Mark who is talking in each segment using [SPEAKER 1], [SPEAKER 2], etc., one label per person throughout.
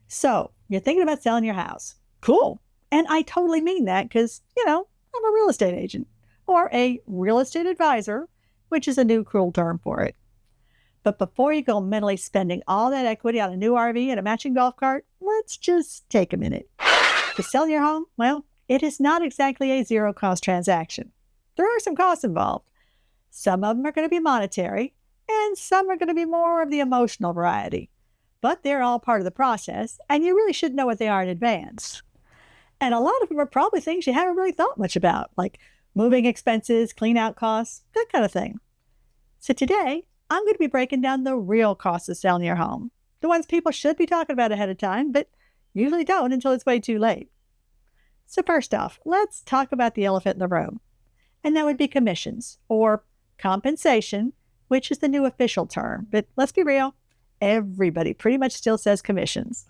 [SPEAKER 1] So you're thinking about selling your house. Cool. And I totally mean that because, I'm a real estate agent or a real estate advisor, which is a new cruel term for it. But before you go mentally spending all that equity on a new RV and a matching golf cart, let's just take a minute. To sell your home, well, it is not exactly a zero-cost transaction. There are some costs involved. Some of them are going to be monetary, and some are going to be more of the emotional variety. But they're all part of the process, and you really should know what they are in advance. And a lot of them are probably things you haven't really thought much about, like moving expenses, clean-out costs, that kind of thing. So today, I'm going to be breaking down the real costs of selling your home, the ones people should be talking about ahead of time, but usually don't until it's way too late. So first off, let's talk about the elephant in the room. And that would be commissions, or compensation, which is the new official term. But let's be real, everybody pretty much still says commissions.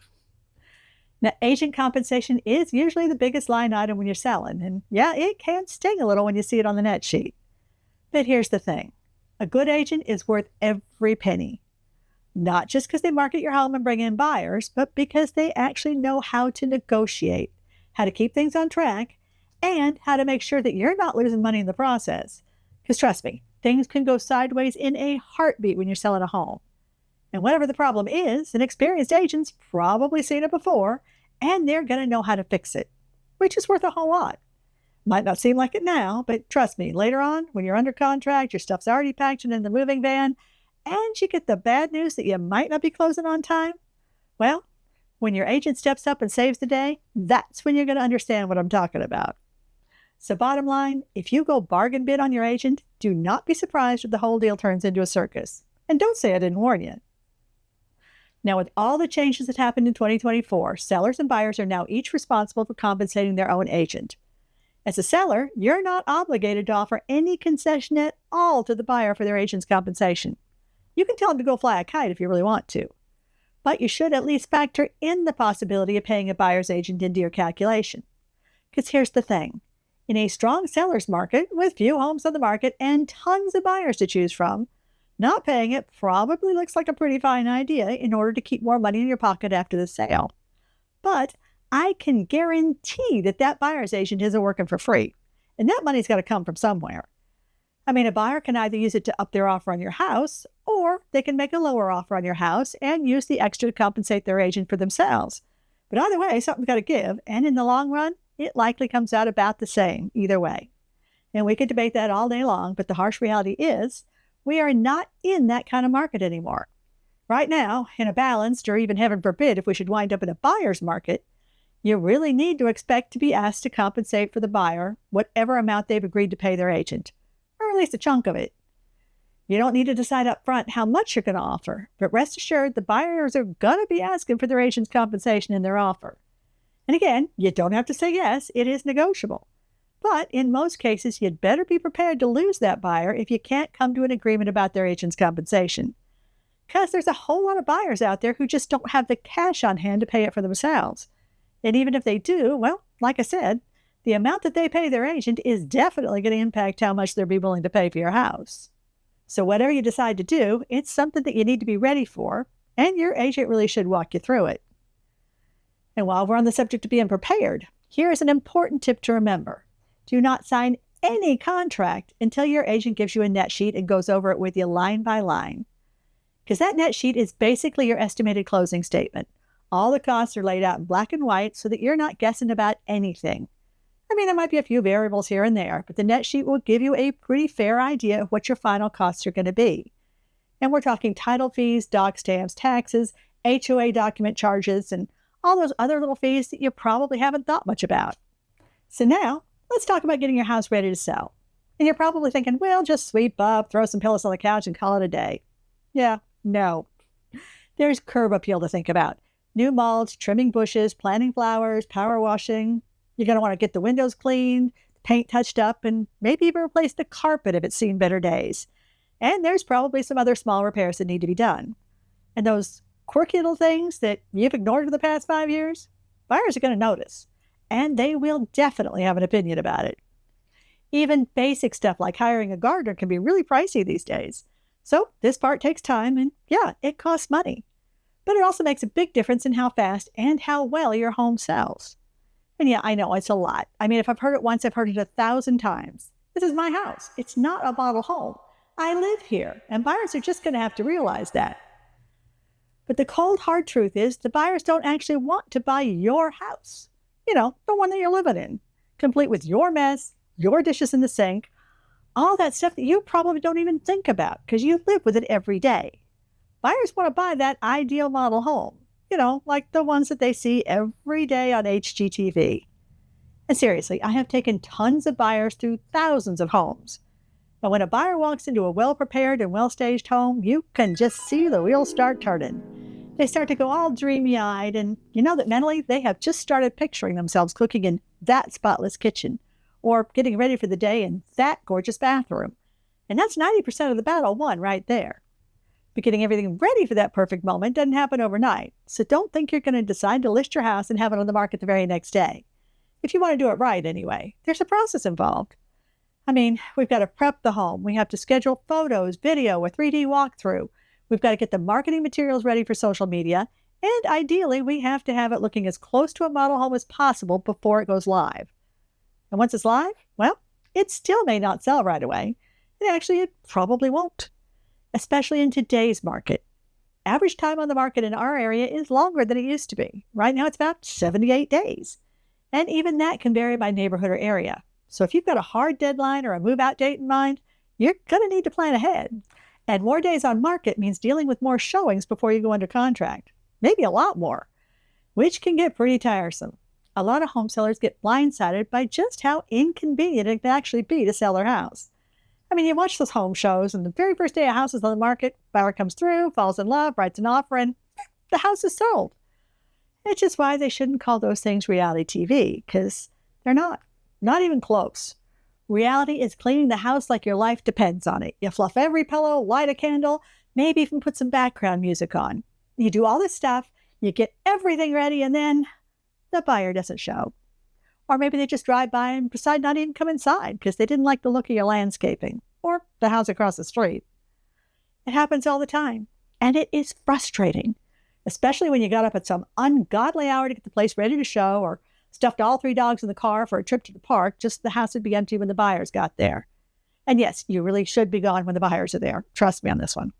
[SPEAKER 1] Now, agent compensation is usually the biggest line item when you're selling. And yeah, it can sting a little when you see it on the net sheet. But here's the thing. A good agent is worth every penny. Not just because they market your home and bring in buyers, but because they actually know how to negotiate, how to keep things on track, and how to make sure that you're not losing money in the process. Because trust me, things can go sideways in a heartbeat when you're selling a home. And whatever the problem is, an experienced agent's probably seen it before, and they're going to know how to fix it, which is worth a whole lot. Might not seem like it now, but trust me, later on, when you're under contract, your stuff's already packed in the moving van, and you get the bad news that you might not be closing on time, well, when your agent steps up and saves the day, that's when you're going to understand what I'm talking about. So bottom line, if you go bargain bid on your agent, do not be surprised if the whole deal turns into a circus. And don't say I didn't warn you. Now, with all the changes that happened in 2024, sellers and buyers are now each responsible for compensating their own agent. As a seller, you're not obligated to offer any concession at all to the buyer for their agent's compensation. You can tell them to go fly a kite if you really want to. But you should at least factor in the possibility of paying a buyer's agent into your calculation. Because here's the thing. In a strong seller's market, with few homes on the market and tons of buyers to choose from, not paying it probably looks like a pretty fine idea in order to keep more money in your pocket after the sale. But I can guarantee that buyer's agent isn't working for free, and that money's got to come from somewhere. I mean, a buyer can either use it to up their offer on your house, or they can make a lower offer on your house and use the extra to compensate their agent for themselves. But either way, something's got to give, and in the long run, it likely comes out about the same either way. And we could debate that all day long, but the harsh reality is we are not in that kind of market anymore. Right now, in a balanced, or even heaven forbid, if we should wind up in a buyer's market, you really need to expect to be asked to compensate for the buyer whatever amount they've agreed to pay their agent, or at least a chunk of it. You don't need to decide up front how much you're going to offer, but rest assured the buyers are going to be asking for their agent's compensation in their offer. And again, you don't have to say yes, it is negotiable. But in most cases, you'd better be prepared to lose that buyer if you can't come to an agreement about their agent's compensation. Because there's a whole lot of buyers out there who just don't have the cash on hand to pay it for themselves. And even if they do, well, like I said, the amount that they pay their agent is definitely going to impact how much they'll be willing to pay for your house. So whatever you decide to do, it's something that you need to be ready for, and your agent really should walk you through it. And while we're on the subject of being prepared, here is an important tip to remember. Do not sign any contract until your agent gives you a net sheet and goes over it with you line by line. Because that net sheet is basically your estimated closing statement. All the costs are laid out in black and white so that you're not guessing about anything. I mean, there might be a few variables here and there, but the net sheet will give you a pretty fair idea of what your final costs are going to be. And we're talking title fees, doc stamps, taxes, HOA document charges, and all those other little fees that you probably haven't thought much about. So now, let's talk about getting your house ready to sell. And you're probably thinking, well, just sweep up, throw some pillows on the couch, and call it a day. Yeah, no. There's curb appeal to think about. New mulch, trimming bushes, planting flowers, power washing. You're going to want to get the windows cleaned, paint touched up, and maybe even replace the carpet if it's seen better days. And there's probably some other small repairs that need to be done. And those quirky little things that you've ignored for the past 5 years, buyers are going to notice. And they will definitely have an opinion about it. Even basic stuff like hiring a gardener can be really pricey these days. So this part takes time and yeah, it costs money. But it also makes a big difference in how fast and how well your home sells. And yeah, I know it's a lot. I mean, if I've heard it once, I've heard it 1,000 times. This is my house. It's not a model home. I live here, and buyers are just going to have to realize that. But the cold, hard truth is the buyers don't actually want to buy your house. The one that you're living in, complete with your mess, your dishes in the sink, all that stuff that you probably don't even think about because you live with it every day. Buyers want to buy that ideal model home, like the ones that they see every day on HGTV. And seriously, I have taken tons of buyers through thousands of homes. But when a buyer walks into a well-prepared and well-staged home, you can just see the wheels start turning. They start to go all dreamy-eyed, and you know that mentally they have just started picturing themselves cooking in that spotless kitchen or getting ready for the day in that gorgeous bathroom. And that's 90% of the battle won right there. But getting everything ready for that perfect moment doesn't happen overnight. So don't think you're going to decide to list your house and have it on the market the very next day. If you want to do it right anyway, there's a process involved. I mean, we've got to prep the home. We have to schedule photos, video, a 3D walkthrough. We've got to get the marketing materials ready for social media. And ideally, we have to have it looking as close to a model home as possible before it goes live. And once it's live, well, it still may not sell right away. And actually, it probably won't, especially in today's market. Average time on the market in our area is longer than it used to be. Right now, it's about 78 days. And even that can vary by neighborhood or area. So if you've got a hard deadline or a move-out date in mind, you're going to need to plan ahead. And more days on market means dealing with more showings before you go under contract. Maybe a lot more, which can get pretty tiresome. A lot of home sellers get blindsided by just how inconvenient it can actually be to sell their house. I mean, you watch those home shows, and the very first day a house is on the market, buyer comes through, falls in love, writes an offer, and the house is sold. Which is why they shouldn't call those things reality TV, because they're not even close. Reality is cleaning the house like your life depends on it. You fluff every pillow, light a candle, maybe even put some background music on. You do all this stuff, you get everything ready, and then the buyer doesn't show. Or maybe they just drive by and decide not to even come inside because they didn't like the look of your landscaping or the house across the street. It happens all the time, and it is frustrating, especially when you got up at some ungodly hour to get the place ready to show or stuffed all 3 dogs in the car for a trip to the park just so the house would be empty when the buyers got there. And yes, you really should be gone when the buyers are there. Trust me on this one.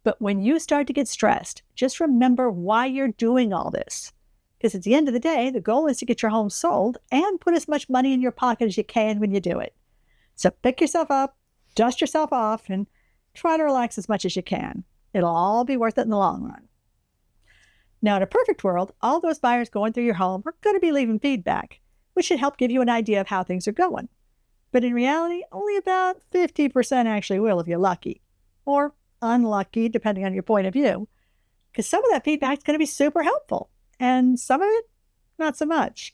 [SPEAKER 1] But when you start to get stressed, just remember why you're doing all this. Because at the end of the day, the goal is to get your home sold and put as much money in your pocket as you can when you do it. So pick yourself up, dust yourself off, and try to relax as much as you can. It'll all be worth it in the long run. Now, in a perfect world, all those buyers going through your home are going to be leaving feedback, which should help give you an idea of how things are going. But in reality, only about 50% actually will if you're lucky, or unlucky, depending on your point of view, because some of that feedback is going to be super helpful, and some of it, not so much.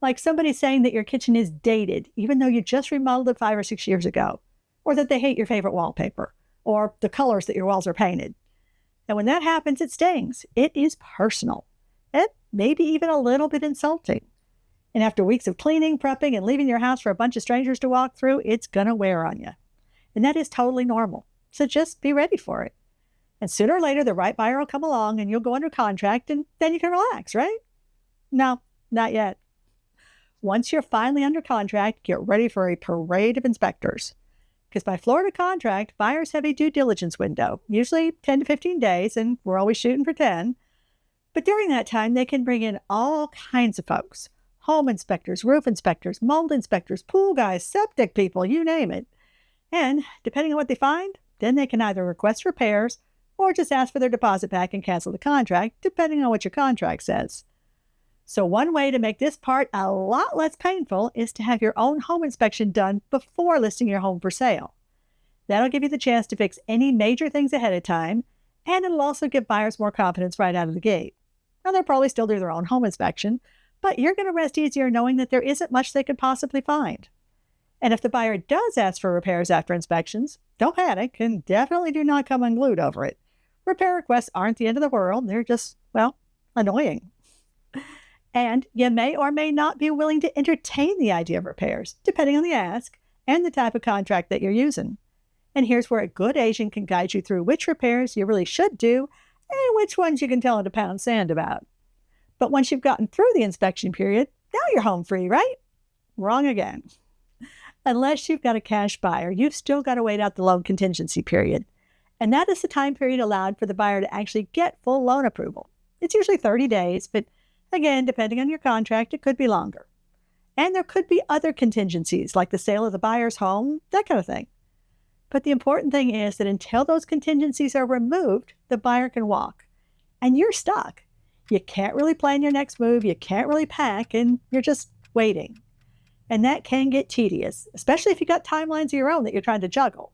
[SPEAKER 1] Like somebody saying that your kitchen is dated, even though you just remodeled it 5 or 6 years ago, or that they hate your favorite wallpaper, or the colors that your walls are painted. And when that happens, it stings. It is personal, and maybe even a little bit insulting. And after weeks of cleaning, prepping, and leaving your house for a bunch of strangers to walk through, it's going to wear on you. And that is totally normal. So just be ready for it. And sooner or later, the right buyer will come along and you'll go under contract and then you can relax, right? No, not yet. Once you're finally under contract, get ready for a parade of inspectors. Because by Florida contract, buyers have a due diligence window, usually 10 to 15 days, and we're always shooting for 10. But during that time, they can bring in all kinds of folks. Home inspectors, roof inspectors, mold inspectors, pool guys, septic people, you name it. And depending on what they find, then they can either request repairs or just ask for their deposit back and cancel the contract, depending on what your contract says. So one way to make this part a lot less painful is to have your own home inspection done before listing your home for sale. That'll give you the chance to fix any major things ahead of time, and it'll also give buyers more confidence right out of the gate. Now, they'll probably still do their own home inspection, but you're going to rest easier knowing that there isn't much they could possibly find. And if the buyer does ask for repairs after inspections, don't panic and definitely do not come unglued over it. Repair requests aren't the end of the world. They're just, well, annoying. And you may or may not be willing to entertain the idea of repairs, depending on the ask and the type of contract that you're using. And here's where a good agent can guide you through which repairs you really should do and which ones you can tell them to pound sand about. But once you've gotten through the inspection period, now you're home free, right? Wrong again. Unless you've got a cash buyer, you've still got to wait out the loan contingency period. And that is the time period allowed for the buyer to actually get full loan approval. It's usually 30 days, but again, depending on your contract, it could be longer. And there could be other contingencies, like the sale of the buyer's home, that kind of thing. But the important thing is that until those contingencies are removed, the buyer can walk. And you're stuck. You can't really plan your next move, you can't really pack, and you're just waiting. And that can get tedious, especially if you've got timelines of your own that you're trying to juggle.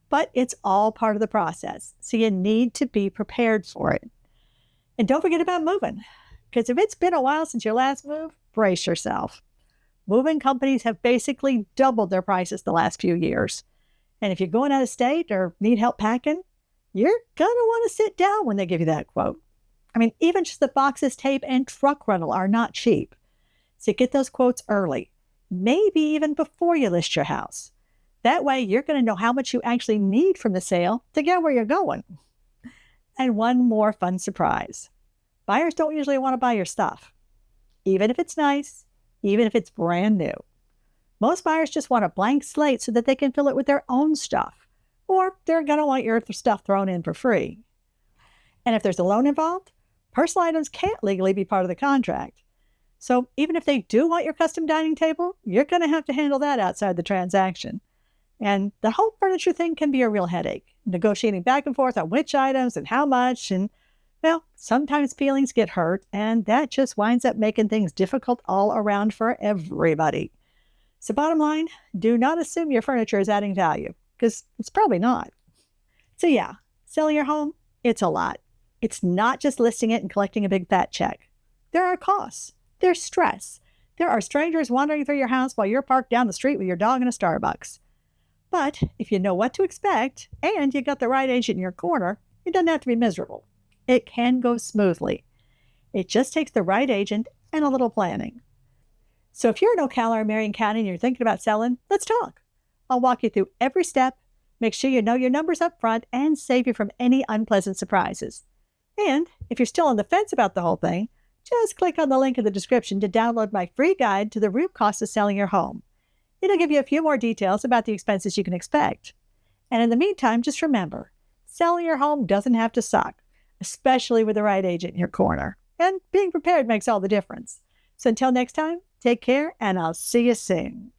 [SPEAKER 1] But it's all part of the process, so you need to be prepared for it. And don't forget about moving, because if it's been a while since your last move, brace yourself. Moving companies have basically doubled their prices the last few years. And if you're going out of state or need help packing, you're going to want to sit down when they give you that quote. I mean, even just the boxes, tape, and truck rental are not cheap. So get those quotes early, maybe even before you list your house. That way, you're going to know how much you actually need from the sale to get where you're going. And one more fun surprise. Buyers don't usually want to buy your stuff, even if it's nice, even if it's brand new. Most buyers just want a blank slate so that they can fill it with their own stuff, or they're going to want your stuff thrown in for free. And if there's a loan involved, personal items can't legally be part of the contract. So even if they do want your custom dining table, you're going to have to handle that outside the transaction. And the whole furniture thing can be a real headache, negotiating back and forth on which items and how much. And, well, sometimes feelings get hurt, and that just winds up making things difficult all around for everybody. So bottom line, do not assume your furniture is adding value, because it's probably not. So yeah, selling your home, it's a lot. It's not just listing it and collecting a big fat check. There are costs. There's stress. There are strangers wandering through your house while you're parked down the street with your dog in a Starbucks. But if you know what to expect and you got the right agent in your corner, it doesn't have to be miserable. It can go smoothly. It just takes the right agent and a little planning. So if you're in Ocala or Marion County and you're thinking about selling, let's talk. I'll walk you through every step, make sure you know your numbers up front, and save you from any unpleasant surprises. And if you're still on the fence about the whole thing, just click on the link in the description to download my free guide to the real cost of selling your home. It'll give you a few more details about the expenses you can expect. And in the meantime, just remember, selling your home doesn't have to suck, especially with the right agent in your corner. And being prepared makes all the difference. So until next time, take care, and I'll see you soon.